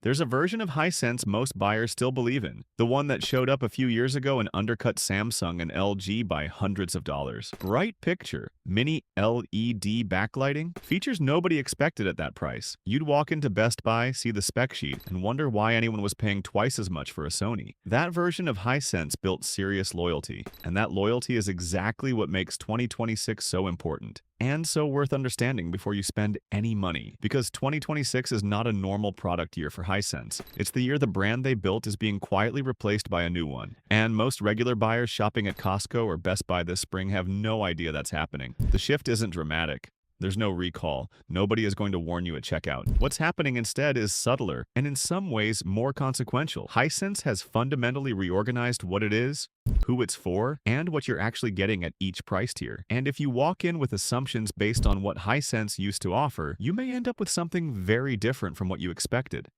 There's a version of Hisense most buyers still believe in, the one that showed up a few years ago and undercut Samsung and LG by hundreds of dollars. Bright picture, mini LED backlighting, features nobody expected at that price. You'd walk into Best Buy, see the spec sheet, and wonder why anyone was paying twice as much for a Sony. That version of Hisense built serious loyalty, and that loyalty is exactly what makes 2026 so important. And so worth understanding before you spend any money, because 2026 is not a normal product year for Hisense. It's the year the brand they built is being quietly replaced by a new one. And most regular buyers shopping at Costco or Best Buy this spring have no idea that's happening. The shift isn't dramatic. There's no recall. Nobody is going to warn you at checkout. What's happening instead is subtler and in some ways more consequential. Hisense has fundamentally reorganized what it is, who it's for, and what you're actually getting at each price tier. And if you walk in with assumptions based on what Hisense used to offer, you may end up with something very different from what you expected.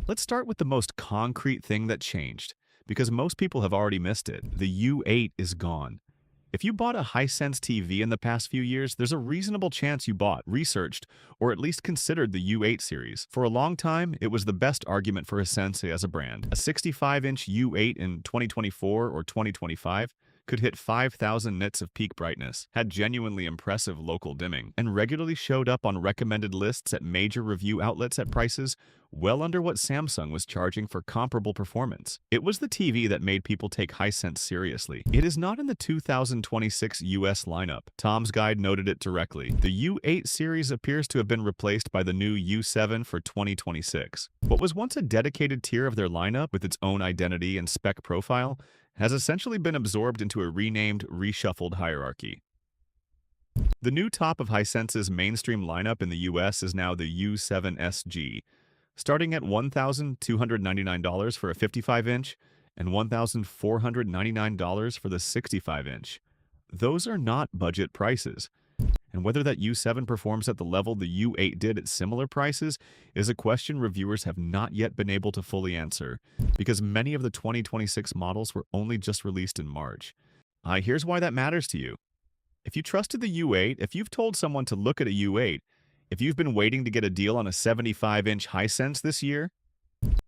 Let's start with the most concrete thing that changed, because most people have already missed it. The U8 is gone. If you bought a Hisense TV in the past few years, there's a reasonable chance you bought, researched, or at least considered the U8 series. For a long time, it was the best argument for Hisense as a brand. A 65-inch U8 in 2024 or 2025 could hit 5,000 nits of peak brightness, had genuinely impressive local dimming, and regularly showed up on recommended lists at major review outlets at prices well under what Samsung was charging for comparable performance. It was the TV that made people take Hisense seriously. It is not in the 2026 US lineup. Tom's Guide noted it directly. The U8 series appears to have been replaced by the new U7 for 2026. What was once a dedicated tier of their lineup with its own identity and spec profile has essentially been absorbed into a renamed, reshuffled hierarchy. The new top of Hisense's mainstream lineup in the US is now the U7SG, starting at $1,299 for a 55-inch and $1,499 for the 65-inch. Those are not budget prices. And whether that U7 performs at the level the U8 did at similar prices is a question reviewers have not yet been able to fully answer, because many of the 2026 models were only just released in March. Here's why that matters to you. If you trusted the U8, if you've told someone to look at a U8, if you've been waiting to get a deal on a 75-inch Hisense this year,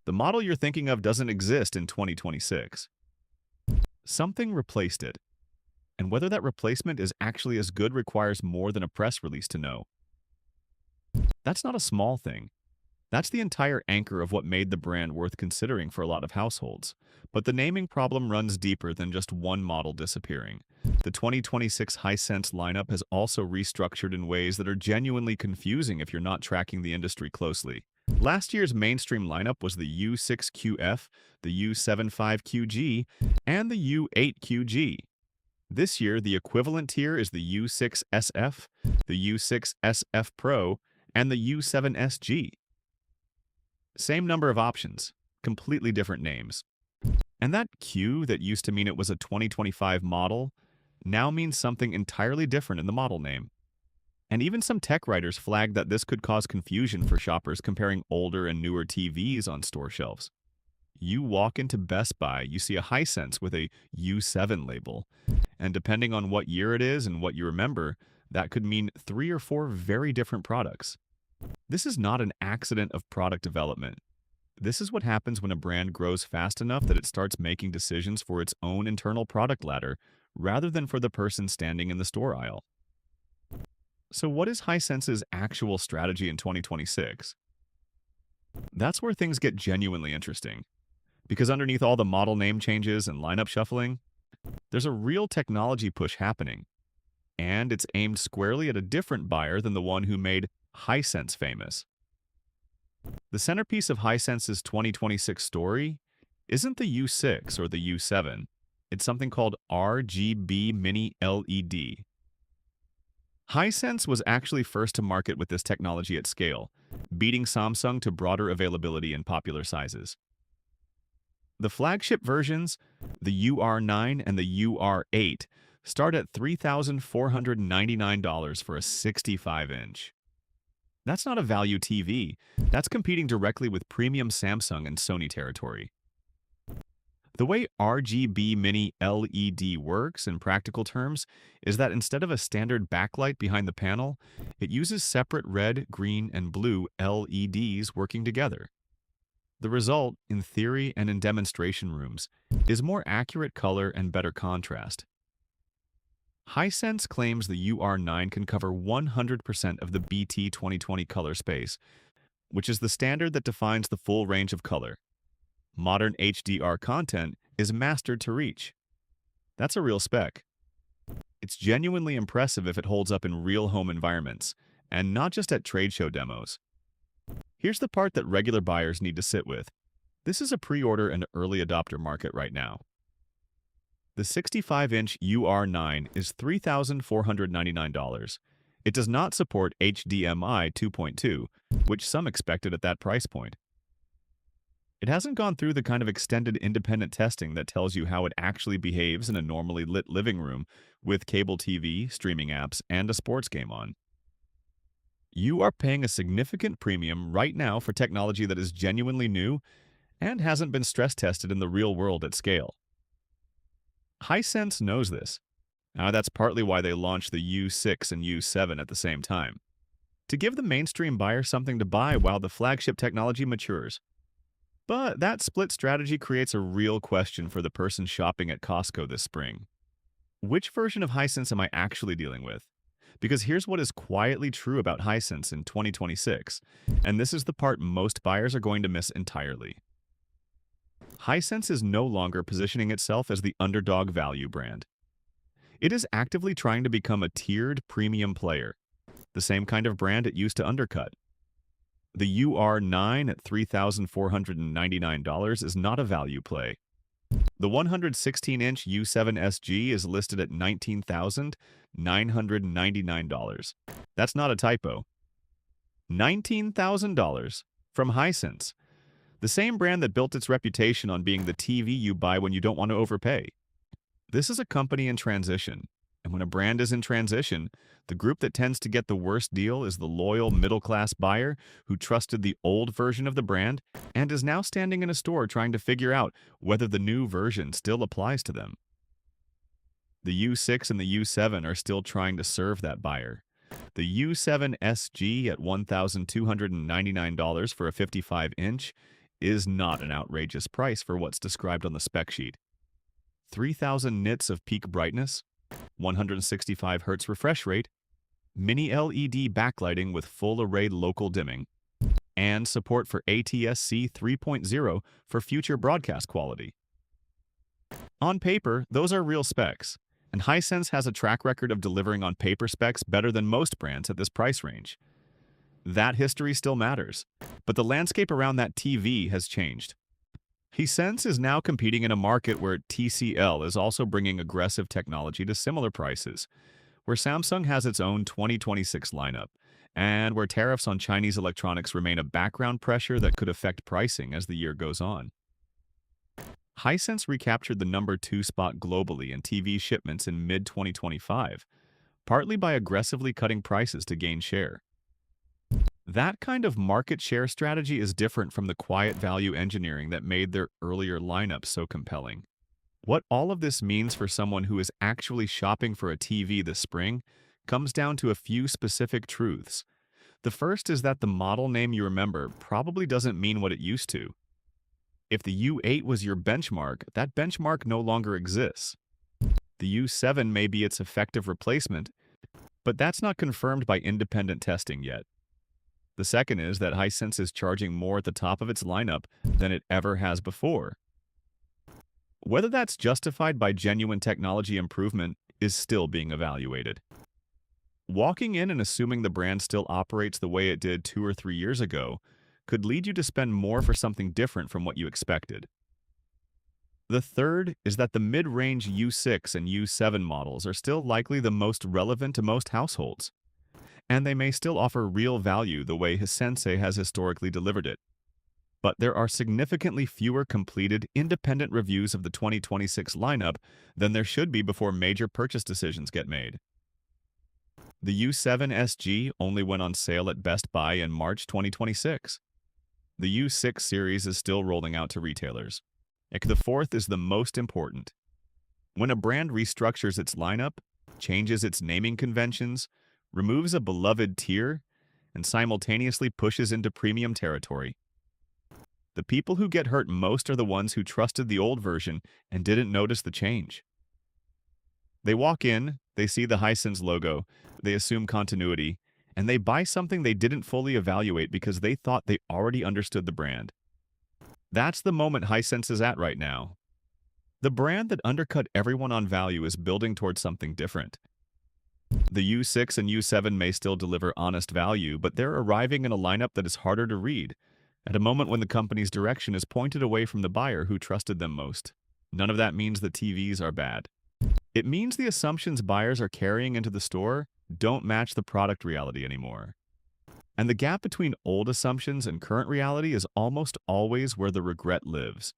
the model you're thinking of doesn't exist in 2026. Something replaced it. And whether that replacement is actually as good requires more than a press release to know. That's not a small thing. That's the entire anchor of what made the brand worth considering for a lot of households. But the naming problem runs deeper than just one model disappearing. The 2026 Hisense lineup has also restructured in ways that are genuinely confusing if you're not tracking the industry closely. Last year's mainstream lineup was the U6QF, the U75QG, and the U8QG. This year, the equivalent tier is the U6SF, the U6SF Pro, and the U7SG. Same number of options, completely different names. And that Q that used to mean it was a 2025 model now means something entirely different in the model name. And even some tech writers flagged that this could cause confusion for shoppers comparing older and newer TVs on store shelves. You walk into Best Buy, you see a Hisense with a U7 label. And depending on what year it is and what you remember, that could mean 3 or 4 very different products. This is not an accident of product development. This is what happens when a brand grows fast enough that it starts making decisions for its own internal product ladder rather than for the person standing in the store aisle. So what is Hisense's actual strategy in 2026? That's where things get genuinely interesting. Because underneath all the model name changes and lineup shuffling, there's a real technology push happening. And it's aimed squarely at a different buyer than the one who made Hisense famous. The centerpiece of Hisense's 2026 story isn't the U6 or the U7. It's something called RGB Mini LED. Hisense was actually first to market with this technology at scale, beating Samsung to broader availability in popular sizes. The flagship versions, the UR9 and the UR8, start at $3,499 for a 65-inch. That's not a value TV. That's competing directly with premium Samsung and Sony territory. The way RGB Mini LED works in practical terms is that instead of a standard backlight behind the panel, it uses separate red, green, and blue LEDs working together. The result, in theory and in demonstration rooms, is more accurate color and better contrast. Hisense claims the UR9 can cover 100% of the BT 2020 color space, which is the standard that defines the full range of color. Modern HDR content is mastered to reach. That's a real spec. It's genuinely impressive if it holds up in real home environments, and not just at trade show demos. Here's the part that regular buyers need to sit with. This is a pre-order and early adopter market right now. The 65-inch UR9 is $3,499. It does not support HDMI 2.2, which some expected at that price point. It hasn't gone through the kind of extended independent testing that tells you how it actually behaves in a normally lit living room with cable TV, streaming apps, and a sports game on. You are paying a significant premium right now for technology that is genuinely new and hasn't been stress tested in the real world at scale. Hisense knows this. That's partly why they launched the U6 and U7 at the same time, to give the mainstream buyer something to buy while the flagship technology matures. But that split strategy creates a real question for the person shopping at Costco this spring. Which version of Hisense am I actually dealing with? Because here's what is quietly true about Hisense in 2026, and this is the part most buyers are going to miss entirely. Hisense is no longer positioning itself as the underdog value brand. It is actively trying to become a tiered premium player, the same kind of brand it used to undercut. The UR9 at $3,499 is not a value play. The 116-inch U7 SG is listed at $19,999. That's not a typo. $19,000 from Hisense, the same brand that built its reputation on being the TV you buy when you don't want to overpay. This is a company in transition, and when a brand is in transition, the group that tends to get the worst deal is the loyal middle-class buyer who trusted the old version of the brand and is now standing in a store trying to figure out whether the new version still applies to them. The U6 and the U7 are still trying to serve that buyer. The U7 SG at $1,299 for a 55-inch is not an outrageous price for what's described on the spec sheet. 3,000 nits of peak brightness, 165 Hz refresh rate, mini LED backlighting with full array local dimming, and support for ATSC 3.0 for future broadcast quality. On paper, those are real specs, and Hisense has a track record of delivering on paper specs better than most brands at this price range. That history still matters, but the landscape around that TV has changed. Hisense is now competing in a market where TCL is also bringing aggressive technology to similar prices, where Samsung has its own 2026 lineup, and where tariffs on Chinese electronics remain a background pressure that could affect pricing as the year goes on. Hisense recaptured the number 2 spot globally in TV shipments in mid-2025, partly by aggressively cutting prices to gain share. That kind of market share strategy is different from the quiet value engineering that made their earlier lineup so compelling. What all of this means for someone who is actually shopping for a TV this spring comes down to a few specific truths. The first is that the model name you remember probably doesn't mean what it used to. If the U8 was your benchmark, that benchmark no longer exists. The U7 may be its effective replacement, but that's not confirmed by independent testing yet. The second is that Hisense is charging more at the top of its lineup than it ever has before. Whether that's justified by genuine technology improvement is still being evaluated. Walking in and assuming the brand still operates the way it did 2 or 3 years ago could lead you to spend more for something different from what you expected. The third is that the mid-range U6 and U7 models are still likely the most relevant to most households, and they may still offer real value the way Hisense has historically delivered it. But there are significantly fewer completed, independent reviews of the 2026 lineup than there should be before major purchase decisions get made. The U7 SG only went on sale at Best Buy in March 2026. The U6 series is still rolling out to retailers. The fourth is the most important. When a brand restructures its lineup, changes its naming conventions, removes a beloved tier, and simultaneously pushes into premium territory, The people who get hurt most are the ones who trusted the old version and didn't notice the change. They walk in, they see the Hisense logo, they assume continuity, and they buy something they didn't fully evaluate because they thought they already understood the brand. That's the moment Hisense is at right now. The brand that undercut everyone on value is building towards something different. The U6 and U7 may still deliver honest value, but they're arriving in a lineup that is harder to read, at a moment when the company's direction is pointed away from the buyer who trusted them most. None of that means that TVs are bad. It means the assumptions buyers are carrying into the store don't match the product reality anymore. And the gap between old assumptions and current reality is almost always where the regret lives.